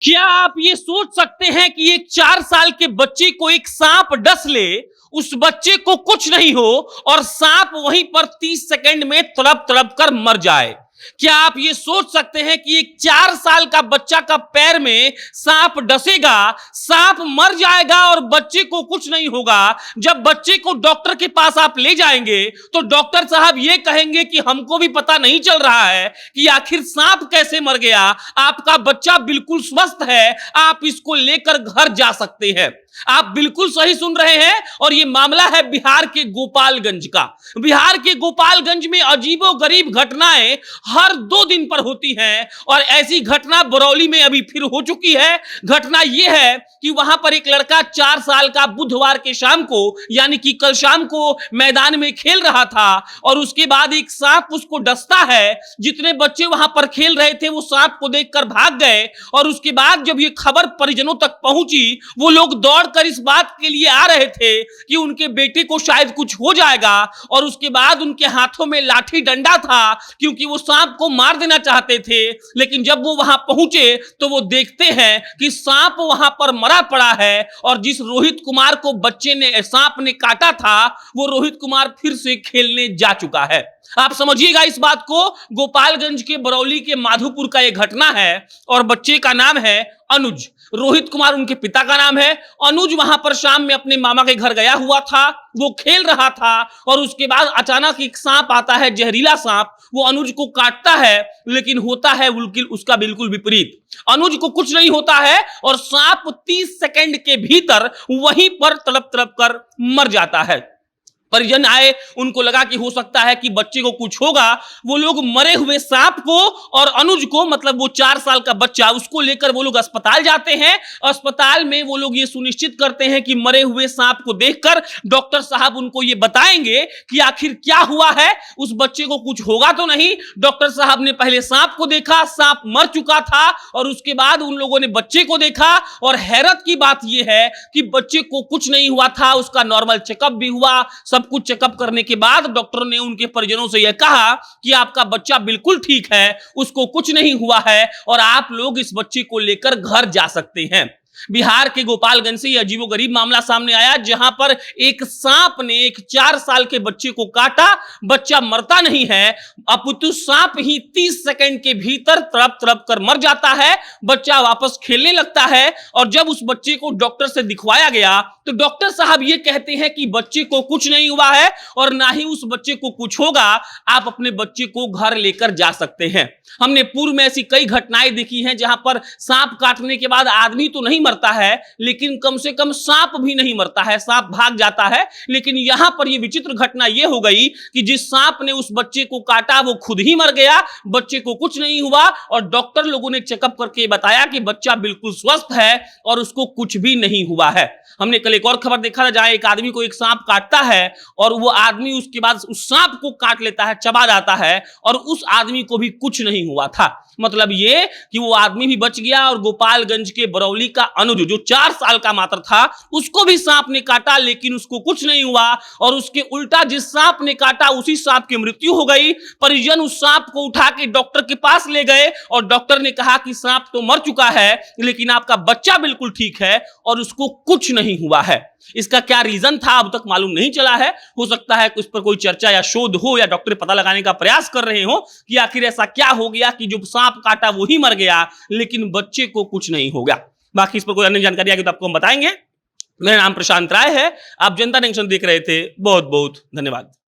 क्या आप ये सोच सकते हैं कि एक 4 साल के बच्चे को एक सांप डस ले, उस बच्चे को कुछ नहीं हो और सांप वहीं पर 30 सेकंड में तड़प तड़प कर मर जाए। क्या आप ये सोच सकते हैं कि एक 4 साल का बच्चा का पैर में सांप डसेगा, सांप मर जाएगा और बच्चे को कुछ नहीं होगा। जब बच्चे को डॉक्टर के पास आप ले जाएंगे तो डॉक्टर साहब ये कहेंगे कि हमको भी पता नहीं चल रहा है कि आखिर सांप कैसे मर गया। आपका बच्चा बिल्कुल स्वस्थ है, आप इसको लेकर घर जा सकते हैं। आप बिल्कुल सही सुन रहे हैं और यह मामला है बिहार के गोपालगंज का। बिहार के गोपालगंज में अजीबोगरीब घटनाएं हर 2 दिन पर होती हैं और ऐसी घटना बरौली में अभी फिर हो चुकी है। घटना यह है कि वहां पर एक लड़का 4 साल का बुधवार के शाम को यानी कि कल शाम को मैदान में खेल रहा था और उसके बाद एक सांप उसको डसता है। जितने बच्चे वहां पर खेल रहे थे वो सांप को देखकर भाग गए और उसके बाद जब ये खबर परिजनों तक पहुंची, वो लोग दौड़कर इस बात के लिए आ रहे थे कि उनके बेटे को शायद कुछ हो जाएगा और उसके बाद उनके हाथों में लाठी डंडा था क्योंकि वो सांप को मार देना चाहते थे। लेकिन जब वो वहां पहुंचे तो वो देखते हैं कि सांप वहां पर मरा पड़ा है और जिस रोहित कुमार को बच्चे ने सांप ने काटा था वो रोहित कुमार फिर से खेलने जा चुका है। आप समझिएगा इस बात को। गोपालगंज के बरौली के माधोपुर का यह घटना है और बच्चे का नाम है अनुज। रोहित कुमार उनके पिता का नाम है। अनुज वहां पर शाम में अपने मामा के घर गया हुआ था, वो खेल रहा था और उसके बाद अचानक एक सांप आता है, जहरीला सांप। वो अनुज को काटता है लेकिन होता है उसका बिल्कुल विपरीत। अनुज को कुछ नहीं होता है और सांप 30 सेकंड के भीतर वहीं पर तड़प तड़प कर मर जाता है। परिजन आए, उनको लगा कि हो सकता है कि बच्चे को कुछ होगा। वो लोग मरे हुए सांप को और अनुज को, मतलब वो 4 साल का बच्चा, उसको लेकर वो लोग अस्पताल जाते हैं। अस्पताल में वो लोग ये सुनिश्चित करते हैं कि मरे हुए सांप को देखकर डॉक्टर साहब उनको ये बताएंगे कि आखिर क्या हुआ है, उस बच्चे को कुछ होगा तो नहीं। डॉक्टर साहब ने पहले सांप को देखा, सांप मर चुका था और उसके बाद उन लोगों ने बच्चे को देखा और हैरत की बात यह है कि बच्चे को कुछ नहीं हुआ था, उसका नॉर्मल चेकअप भी हुआ। सब कुछ चेकअप करने के बाद डॉक्टर ने उनके परिजनों से यह कहा कि आपका बच्चा बिल्कुल ठीक है, उसको कुछ नहीं हुआ है और आप लोग इस बच्चे को लेकर घर जा सकते हैं। बिहार के गोपालगंज से यह अजीबोगरीब मामला सामने आया जहां पर एक सांप ने एक 4 साल के बच्चे को काटा। बच्चा मरता नहीं है, अपितु सांप ही 30 सेकंड के भीतर तड़प तड़प कर मर जाता है। बच्चा वापस खेलने लगता है और जब उस बच्चे को डॉक्टर से दिखवाया गया तो डॉक्टर साहब ये कहते हैं कि बच्चे को कुछ नहीं हुआ है और ना ही उस बच्चे को कुछ होगा, आप अपने बच्चे को घर लेकर जा सकते हैं। हमने पूर्व में ऐसी कई घटनाएं देखी हैं जहां पर सांप काटने के बाद आदमी तो नहीं मरता है लेकिन कम से कम सांप भी नहीं मरता है, सांप भाग जाता है। लेकिन यहां पर यह विचित्र घटना यह हो गई कि जिस सांप ने उस बच्चे को काटा वो खुद ही मर गया, बच्चे को कुछ नहीं हुआ और डॉक्टर लोगों ने चेकअप करके बताया कि बच्चा बिल्कुल स्वस्थ है और उसको कुछ भी नहीं हुआ है। हमने कल एक और खबर देखा था जहां एक आदमी को एक सांप काटता है और वो आदमी उसके बाद उस सांप को काट लेता है, चबा जाता है और उस आदमी को भी कुछ नहीं हुआ था। मतलब ये कि वो आदमी भी बच गया और गोपालगंज के बरौली का अनुज जो 4 साल का मात्र था उसको भी सांप ने काटा लेकिन उसको कुछ नहीं हुआ और उसके उल्टा जिस सांप ने काटा उसी सांप की मृत्यु हो गई। परिजन उस सांप को उठा के डॉक्टर के पास ले गए और डॉक्टर ने कहा कि सांप तो मर चुका है लेकिन आपका बच्चा बिल्कुल ठीक है और उसको कुछ नहीं हुआ है। इसका क्या रीजन था अब तक मालूम नहीं चला है। हो सकता है उस पर कोई चर्चा या शोध हो या डॉक्टर पता लगाने का प्रयास कर रहे हो कि आखिर ऐसा क्या हो गया कि जो सांप काटा वो ही मर गया लेकिन बच्चे को कुछ नहीं हो गया। बाकी इस पर कोई अन्य जानकारी आएगी तो आपको हम बताएंगे। मेरा नाम प्रशांत राय है, आप जनता जंक्शन देख रहे थे। बहुत बहुत धन्यवाद।